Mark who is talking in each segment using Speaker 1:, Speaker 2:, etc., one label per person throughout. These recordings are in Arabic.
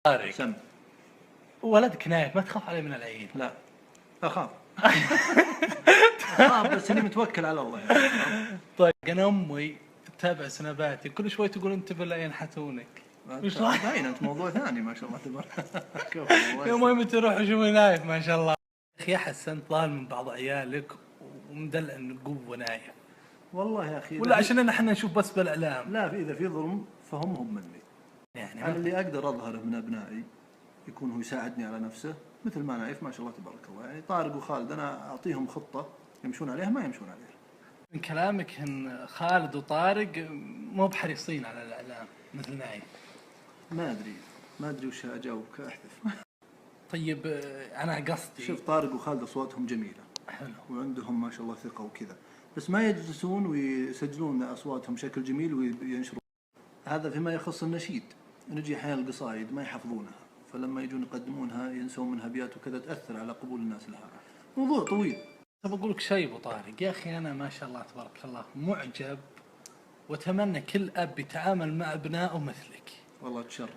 Speaker 1: طارق
Speaker 2: سم.
Speaker 1: ولدك نايف، ما تخاف عليه من العين؟
Speaker 2: لا أخاف. أخاف بس إني متوكل على الله يعني.
Speaker 1: طيب أنا أمي تتابع سناباتي كل شوي تقول انتبه لا ينحتونك.
Speaker 2: وش باين أنت موضوع ثاني ما شاء الله تبارك.
Speaker 1: يوم تروح شوي نايف ما شاء الله. أخي أحس أنت ظالم من بعض عيالك ومدلع إن القوة نايف.
Speaker 2: والله يا أخي
Speaker 1: ولا عشان احنا نشوف بس بالإعلام.
Speaker 2: لا إذا في ظلم فهم مني. يعني أنا اللي أقدر أظهره من أبنائي يكون هو يساعدني على نفسه مثل ما نايف ما شاء الله تبارك الله. يعني طارق وخالد أنا أعطيهم خطة يمشون عليها ما يمشون عليها.
Speaker 1: من كلامك إن خالد وطارق مو بحريصين على الإعلام مثل نايف.
Speaker 2: ما أدري وش أجاوبك أحذف.
Speaker 1: طيب أنا قصدي
Speaker 2: شوف طارق وخالد أصواتهم جميلة
Speaker 1: حلو
Speaker 2: وعندهم ما شاء الله ثقة وكذا، بس ما يجلسون ويسجلون أصواتهم بشكل جميل وينشرون. هذا فيما يخص النشيد. نجي أحيانا القصائد ما يحفظونها، فلما يجون يقدمونها ينسون منها أبيات وكذا تأثر على قبول الناس لها. موضوع طويل.
Speaker 1: طب أقول لك شيء أبو طارق يا أخي، أنا ما شاء الله تبارك الله معجب وأتمنى كل أب يتعامل مع أبنائه مثلك.
Speaker 2: والله تشرف.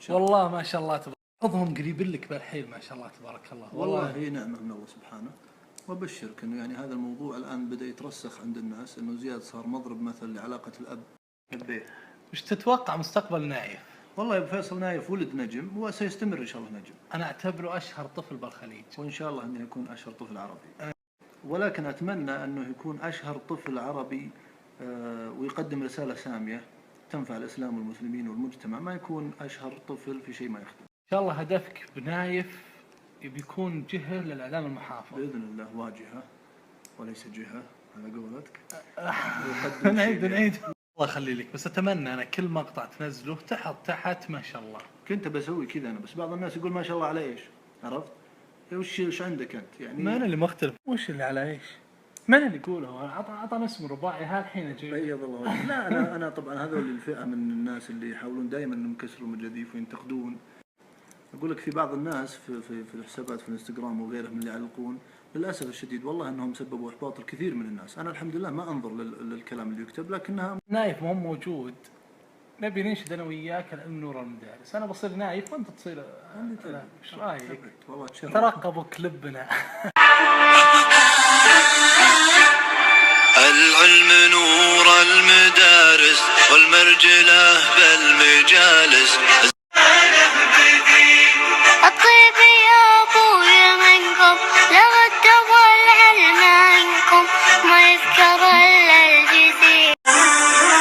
Speaker 1: والله ما شاء الله تبارك حظهم قريب لك بالحيل ما شاء الله تبارك الله.
Speaker 2: والله هي نعمة من الله سبحانه. وأبشرك إنه يعني هذا الموضوع الآن بدأ يترسخ عند الناس، إنه زياد صار مضرب مثل لعلاقة الأب بالبيت.
Speaker 1: وش تتوقع مستقبل نايف؟
Speaker 2: والله يا أبو فيصل نايف ولد نجم وسيستمر إن شاء الله نجم.
Speaker 1: أنا أعتبره أشهر طفل بالخليج
Speaker 2: وإن شاء الله أنه يكون أشهر طفل عربي. ولكن أتمنى أنه يكون أشهر طفل عربي ويقدم رسالة سامية تنفع الإسلام والمسلمين والمجتمع، ما يكون أشهر طفل في شيء ما يخدم.
Speaker 1: إن شاء الله هدفك بنايف بيكون جهة للإعلام المحافظ
Speaker 2: بإذن الله، واجهة وليس جهة على قولتك.
Speaker 1: نعيد الله يخلي لك. بس أتمنى أنا كل مقطع تنزله تحت ما شاء الله.
Speaker 2: كنت بسوي كذا أنا، بس بعض الناس يقول ما شاء الله على إيش، عرفت؟ وش عندك أنت يعني؟
Speaker 1: ما أنا اللي مختلف. وش اللي على إيش؟ ما أنا اللي أقوله. عطنا اسم رباعي هالحين أجي.
Speaker 2: بيض الله وجهك. لا أنا طبعا هذول الفئة من الناس اللي يحاولون دائما إنهم يكسروا من الجديف وينتقدون. أقول لك في بعض الناس في الحسابات في الانستغرام وغيرهم اللي يعلقون، للأسف الشديد والله أنهم سببوا إحباط الكثير من الناس. أنا الحمد لله ما أنظر للكلام اللي يكتب، لكنها
Speaker 1: نايف مو موجود. نبي ننشد أنا وياك العلم نور المدارس. أنا بصير نايف وأنت تصير إيش رأيك؟
Speaker 2: والله
Speaker 1: ترقبوا كلبنا.
Speaker 3: العلم نور المدارس والمرجلة بالمجالس.
Speaker 4: الطيب يا أبوي منكم لغة والعلم عنكم ما يذكر إلا الجزيل.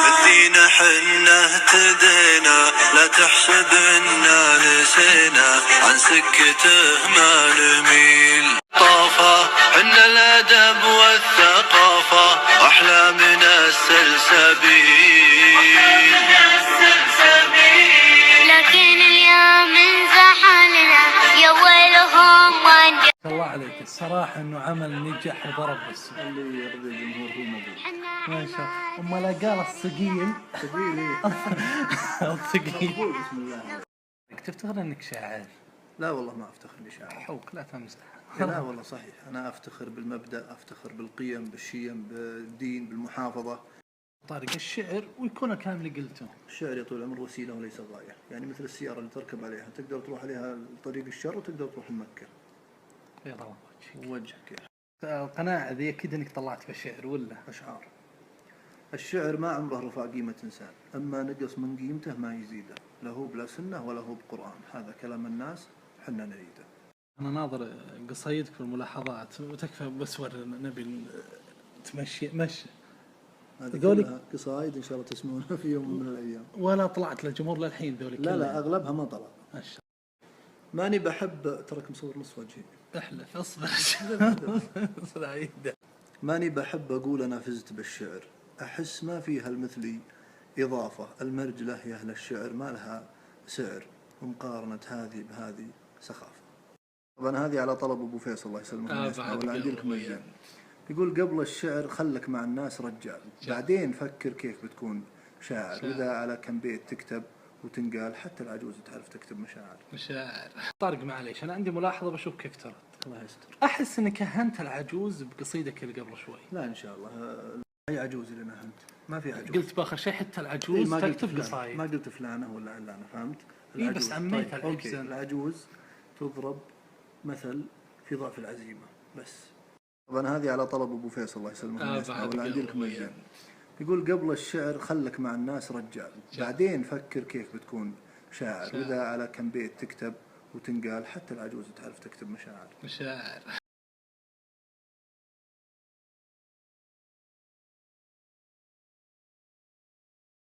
Speaker 3: بالدين حنا اهتدينا لا تحسبنا نسينا عن سكته ما نميل. طافة حنا الأدب والثقافة أحلى من السلسبيل.
Speaker 4: لكن اليوم انزحلنا يا ويلهم وانجح.
Speaker 1: الله عليك الصراحة إنه عمل نجح وضرب بس
Speaker 2: اللي يرضي الجمهور هو موجود.
Speaker 1: ما شاء الله. أما لا قال الثقيل الثقيل.
Speaker 2: بسم الله.
Speaker 1: تفتخر إنك شاعر؟
Speaker 2: لا والله ما أفتخر إني شاعر.
Speaker 1: حوك لا تمزح.
Speaker 2: لا والله صحيح، أنا أفتخر بالمبدأ، أفتخر بالقيم، بالشيم، بالدين، بالمحافظة.
Speaker 1: طارق الشعر ويكون الكلام اللي قلته.
Speaker 2: الشعر يا طويل العمر وسيلة وليس غاية، يعني مثل السيارة اللي تركب عليها تقدر تروح عليها طريق الشر وتقدر تروح لمكة.
Speaker 1: يا الله
Speaker 2: وجهك يا
Speaker 1: القناعة ذي أكيد إنك طلعت بالشعر ولا؟
Speaker 2: أشعار. الشعر ما عمره رفع قيمة إنسان، أما نقص من قيمته ما يزيده، لا هو بلا سنة ولا هو بقرآن. هذا كلام الناس حنا نريده.
Speaker 1: أنا ناظر قصايدك والملاحظات وتكفى بس نبي تمشي مشي.
Speaker 2: هذه قصايد إن شاء الله تسمعونها في يوم من الأيام.
Speaker 1: ولا طلعت للجمهور للحين ذولي؟
Speaker 2: لا أغلبها ما طلع. ماني بحب ترك مصور نص وجهي.
Speaker 1: احلف اصبر.
Speaker 2: ماني بحب أقول أنا فزت بالشعر، أحس ما فيها المثلي إضافة. المرجلة يا أهل الشعر ما لها سعر، ومقارنة هذه بهذه سخافة. طبعا هذه على طلب أبو فيصل الله يسلمك ولا عندي لكم مجال. يقول قبل الشعر خلك مع الناس رجال، بعدين فكر كيف بتكون شاعر. وإذا على كم بيت تكتب وتنقال حتى العجوز تعرف تكتب مشاعر.
Speaker 1: طارق معليش أنا عندي ملاحظة بشوف كيف ترى.
Speaker 2: الله يستر.
Speaker 1: أحس إنك أهنت العجوز بقصيدك اللي قبل شوي.
Speaker 2: لا إن شاء الله أي عجوز اللي ما أهنت. ما في عجوز.
Speaker 1: قلت باخر شيء حتى العجوز
Speaker 2: ما قلت
Speaker 1: تكتب
Speaker 2: فلانة،
Speaker 1: قصايد.
Speaker 2: ما قلت فلانة ولا علانة، فهمت؟
Speaker 1: إيه بس عميت
Speaker 2: طيب
Speaker 1: العجز.
Speaker 2: أوكي، العجوز تضرب مثل في ضعف العزيمة بس. طبعا هذه على طلب أبو فيصل الله يسلمك من يسمع،
Speaker 1: بعد
Speaker 2: ولا عندي لكم
Speaker 1: قبل
Speaker 2: مجال. يقول قبل الشعر خلك مع الناس رجال، بعدين فكر كيف بتكون شاعر. وإذا على كم بيت تكتب وتنقال حتى العجوز تعرف تكتب مشاعر.